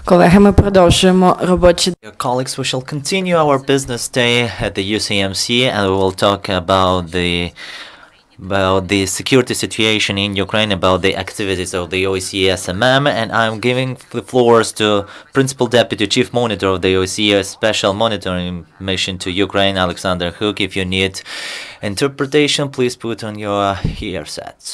Колеги, ми продовжуємо робочі. Colleagues, we shall continue our business day at the UCMC, and we will talk about the security situation in Ukraine, about the activities of the OSCE SMM, and I'm giving the floors to Principal Deputy Chief Monitor of the OSCE Special Monitoring Mission to Ukraine, Alexander Hook. If you need interpretation, please put on your earsets.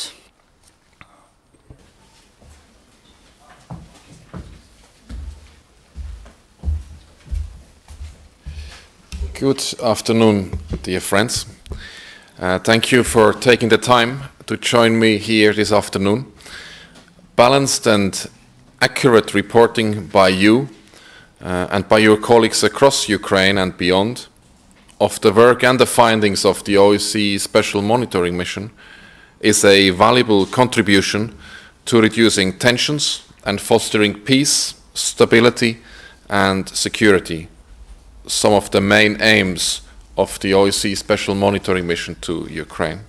Good afternoon, dear friends. Thank you for taking the time to join me here this afternoon. Balanced and accurate reporting by you and by your colleagues across Ukraine and beyond of the work and the findings of the OSCE Special Monitoring Mission is a valuable contribution to reducing tensions and fostering peace, stability and security, some of the main aims of the OSCE Special Monitoring Mission to Ukraine.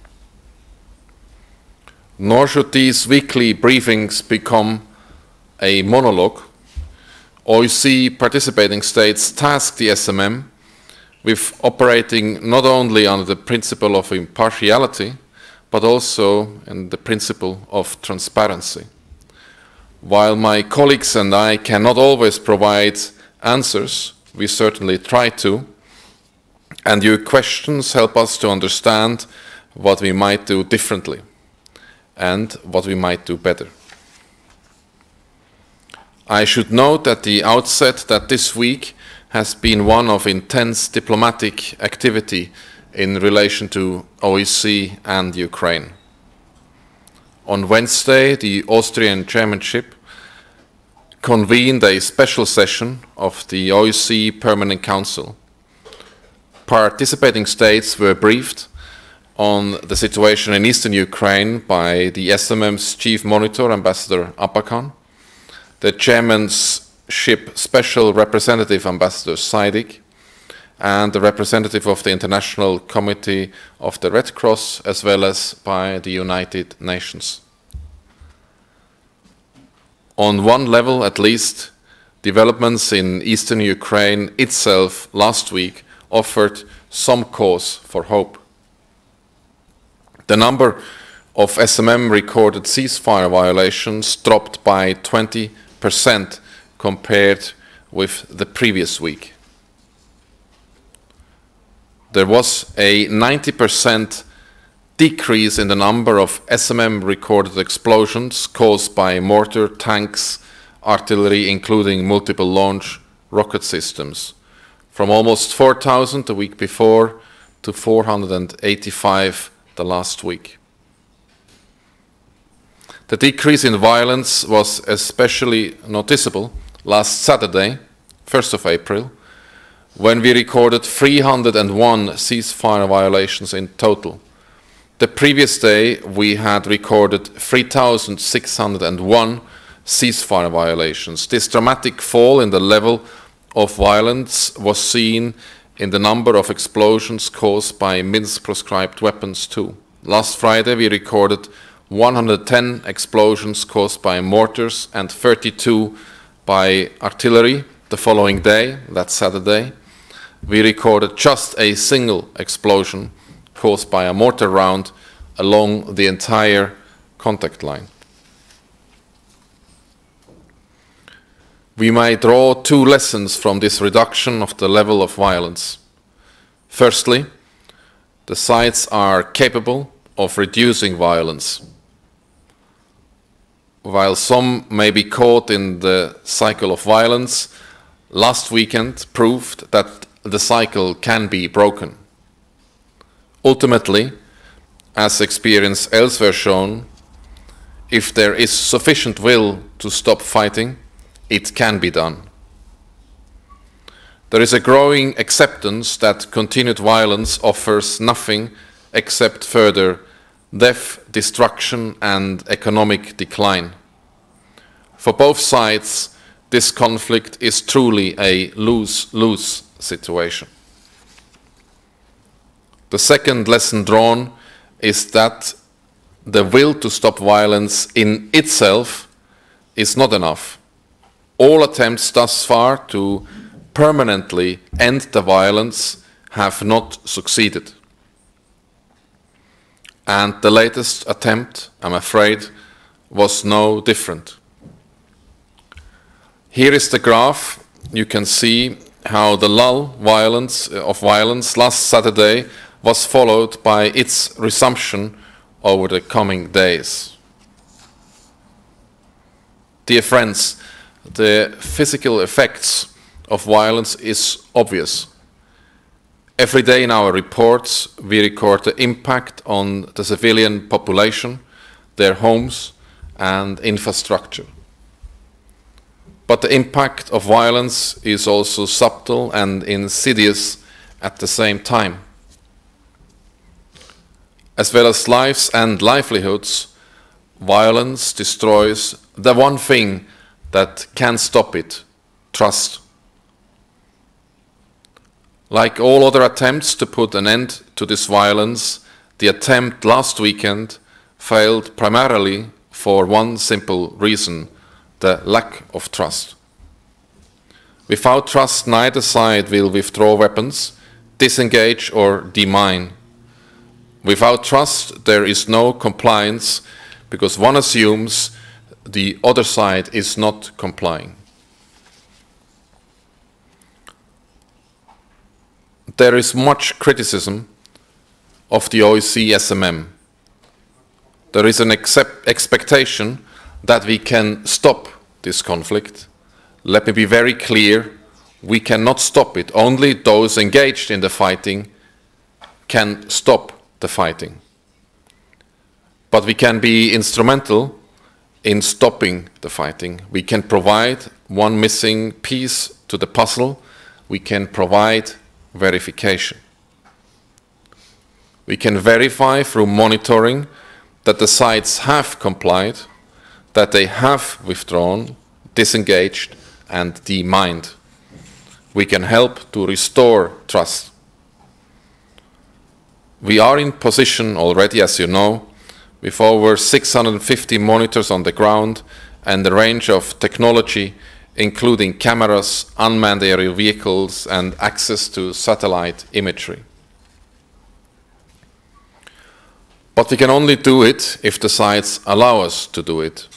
Nor should these weekly briefings become a monologue. OSCE participating states task the SMM with operating not only under the principle of impartiality, but also in the principle of transparency. While my colleagues and I cannot always provide answers, we certainly try to, and your questions help us to understand what we might do differently and what we might do better. I should note at the outset that this week has been one of intense diplomatic activity in relation to OSCE and Ukraine. On Wednesday, the Austrian chairmanship convened a special session of the OSCE Permanent Council. Participating states were briefed on the situation in eastern Ukraine by the SMM's chief monitor, Ambassador Apakan, the chairmanship special representative, Ambassador Saidik, and the representative of the International Committee of the Red Cross, as well as by the United Nations. On one level, at least, developments in eastern Ukraine itself last week offered some cause for hope. The number of SMM recorded ceasefire violations dropped by 20% compared with the previous week. There was a 90% decrease in the number of SMM recorded explosions caused by mortar, tanks, artillery, including multiple launch rocket systems, from almost 4,000 the week before to 485 the last week. The decrease in violence was especially noticeable last Saturday, 1st of April, when we recorded 301 ceasefire violations in total. The previous day, we had recorded 3,601 ceasefire violations. This dramatic fall in the level of violence was seen in the number of explosions caused by Minsk-proscribed weapons too. Last Friday, we recorded 110 explosions caused by mortars and 32 by artillery. The following day, that Saturday, we recorded just a single explosion caused by a mortar round along the entire contact line. We may draw two lessons from this reduction of the level of violence. Firstly, the sides are capable of reducing violence. While some may be caught in the cycle of violence, last weekend proved that the cycle can be broken. Ultimately, as experience elsewhere shown, if there is sufficient will to stop fighting, it can be done. There is a growing acceptance that continued violence offers nothing except further death, destruction, and economic decline. For both sides, this conflict is truly a lose-lose situation. The second lesson drawn is that the will to stop violence in itself is not enough. All attempts thus far to permanently end the violence have not succeeded. And the latest attempt, I'm afraid, was no different. Here is the graph. You can see how the lull of violence last Saturday was followed by its resumption over the coming days. Dear friends, the physical effects of violence is obvious. Every day in our reports we record the impact on the civilian population, their homes and infrastructure. But the impact of violence is also subtle and insidious at the same time. As well as lives and livelihoods, violence destroys the one thing that can stop it: trust. Like all other attempts to put an end to this violence, the attempt last weekend failed primarily for one simple reason: the lack of trust. Without trust, neither side will withdraw weapons, disengage or demine. Without trust, there is no compliance, because one assumes the other side is not complying. There is much criticism of the OSCE SMM. There is an expectation that we can stop this conflict. Let me be very clear, we cannot stop it. Only those engaged in the fighting can stop the fighting. But we can be instrumental in stopping the fighting. We can provide one missing piece to the puzzle. We can provide verification. We can verify through monitoring that the sides have complied, that they have withdrawn, disengaged and demined. We can help to restore trust. We are in position already, as you know, with over 650 monitors on the ground and a range of technology, including cameras, unmanned aerial vehicles, and access to satellite imagery. But we can only do it if the sides allow us to do it.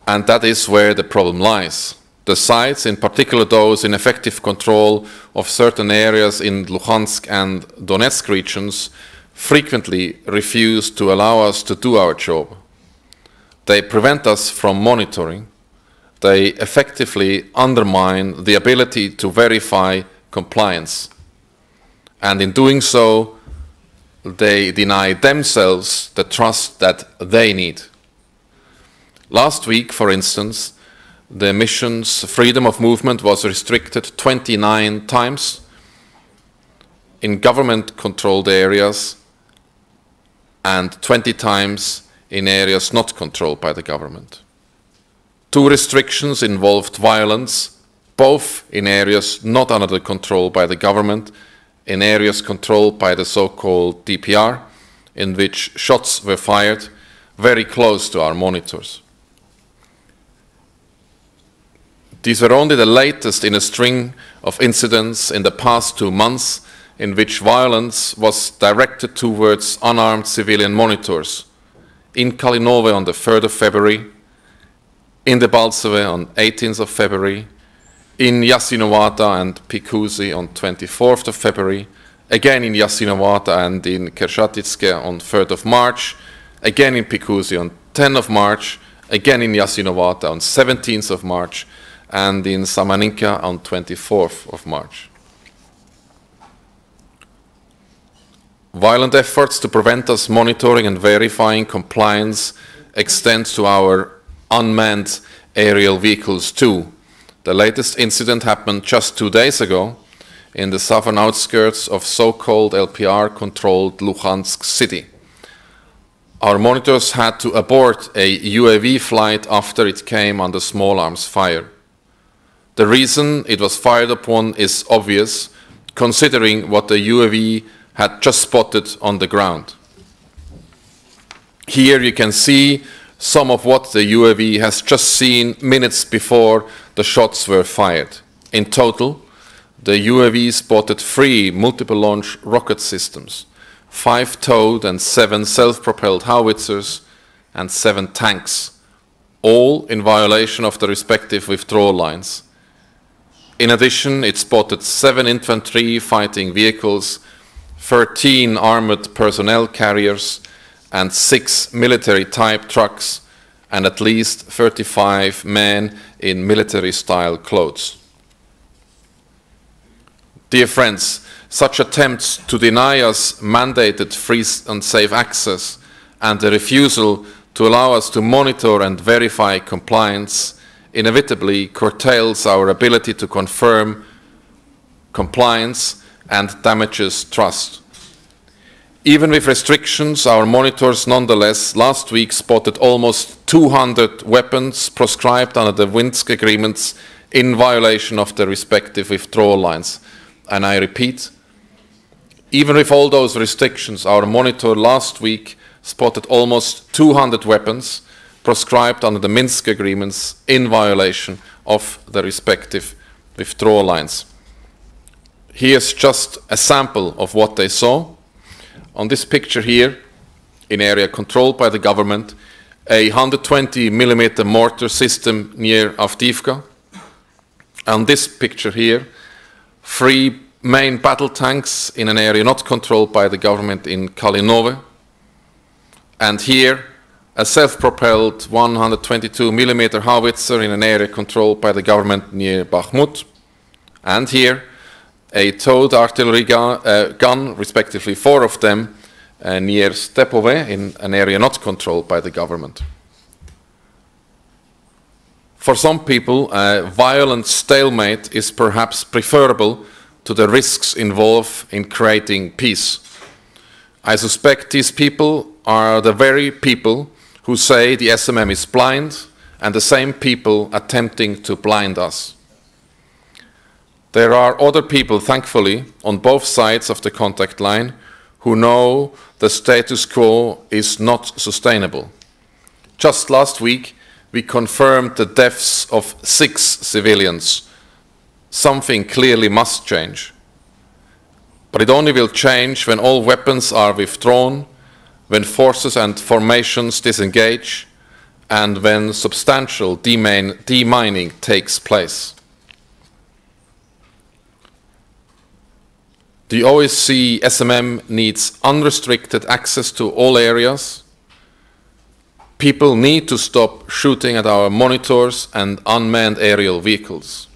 And that is where the problem lies. The sides, in particular those in effective control of certain areas in Luhansk and Donetsk regions, frequently refuse to allow us to do our job. They prevent us from monitoring. They effectively undermine the ability to verify compliance. And in doing so, they deny themselves the trust that they need. Last week, for instance, the mission's freedom of movement was restricted 29 times in government-controlled areas and 20 times in areas not controlled by the government. 2 restrictions involved violence, both in areas not under the control by the government, in areas controlled by the so-called DPR, in which shots were fired very close to our monitors. These were only the latest in a string of incidents in the past 2 months in which violence was directed towards unarmed civilian monitors. In Kalinove on the 3rd of February, in the Balsove on 18th of February, in Yasinovata and Pikuzi on 24th of February, again in Yasinovata and in Kershatitske on 3rd of March, again in Pikuzi on 10th of March, again in Yasinovata on 17th of March, and in Samaninka on 24th of March. Violent efforts to prevent us monitoring and verifying compliance extend to our unmanned aerial vehicles too. The latest incident happened just 2 days ago in the southern outskirts of so-called LPR-controlled Luhansk city. Our monitors had to abort a UAV flight after it came under small arms fire. The reason it was fired upon is obvious, considering what the UAV had just spotted on the ground. Here you can see some of what the UAV has just seen minutes before the shots were fired. In total, the UAV spotted 3 multiple-launch rocket systems, 5 towed and 7 self-propelled howitzers, and 7 tanks, all in violation of the respective withdrawal lines. In addition, it spotted 7 infantry fighting vehicles, 13 armored personnel carriers, and 6 military-type trucks, and at least 35 men in military-style clothes. Dear friends, such attempts to deny us mandated free and safe access and the refusal to allow us to monitor and verify compliance inevitably curtails our ability to confirm compliance and damages trust. Even with restrictions, our monitors nonetheless last week spotted almost 200 weapons proscribed under the Minsk agreements in violation of the respective withdrawal lines. And I repeat, even with all those restrictions, our monitor last week spotted almost 200 weapons proscribed under the Minsk agreements in violation of the respective withdrawal lines. Here's just a sample of what they saw. On this picture here, in area controlled by the government, a 120mm mortar system near Avdiivka. On this picture here, 3 main battle tanks in an area not controlled by the government in Kalinove. And here, a self-propelled 122mm howitzer in an area controlled by the government near Bakhmut. And here, a towed artillery gun, respectively 4 of them, near Stepove in an area not controlled by the government. For some people, a violent stalemate is perhaps preferable to the risks involved in creating peace. I suspect these people are the very people who say the SMM is blind, and the same people attempting to blind us. There are other people, thankfully, on both sides of the contact line who know the status quo is not sustainable. Just last week, we confirmed the deaths of 6 civilians. Something clearly must change. But it only will change when all weapons are withdrawn, when forces and formations disengage, and when substantial demining takes place. The OSCE SMM needs unrestricted access to all areas. People need to stop shooting at our monitors and unmanned aerial vehicles.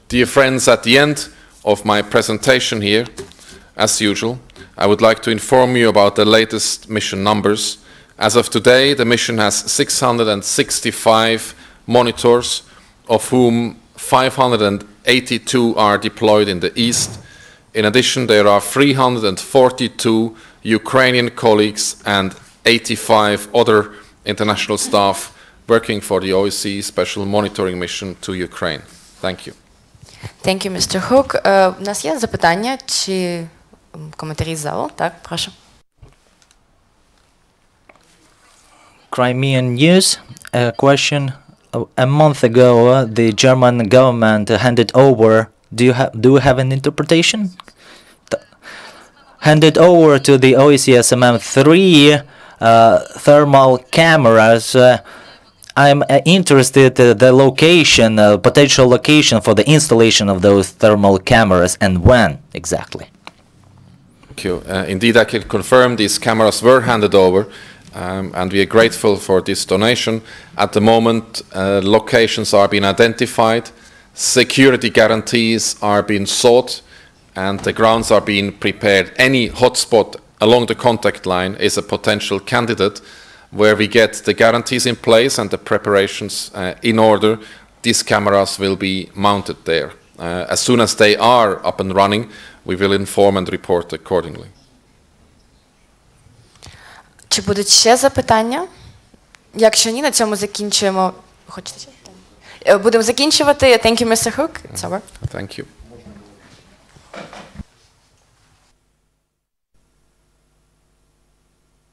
Dear friends, at the end of my presentation here, as usual, I would like to inform you about the latest mission numbers. As of today, the mission has 665 monitors, of whom 582 are deployed in the east. In addition, there are 342 Ukrainian colleagues and 85 other international staff working for the OSCE Special Monitoring Mission to Ukraine. Thank you. Thank you, Mr. Hook. У нас є запитання чи коментарі з залу? Так, прошу. Crimean News, a question. A month ago, the German government handed over, do we have an interpretation? Handed over to the OSCE SMM 3 thermal cameras. I'm interested in the location, potential location for the installation of those thermal cameras and when exactly. Thank you. Indeed, I can confirm these cameras were handed over. And we are grateful for this donation. At the moment, locations are being identified, security guarantees are being sought, and the grounds are being prepared. Any hotspot along the contact line is a potential candidate where we get the guarantees in place and the preparations in order. These cameras will be mounted there. As soon as they are up and running, we will inform and report accordingly. Чи будуть ще запитання? Якщо ні, на цьому закінчуємо. Хочете ще? Будемо закінчувати. Thank you, Mr. Hook. It's over. Thank you.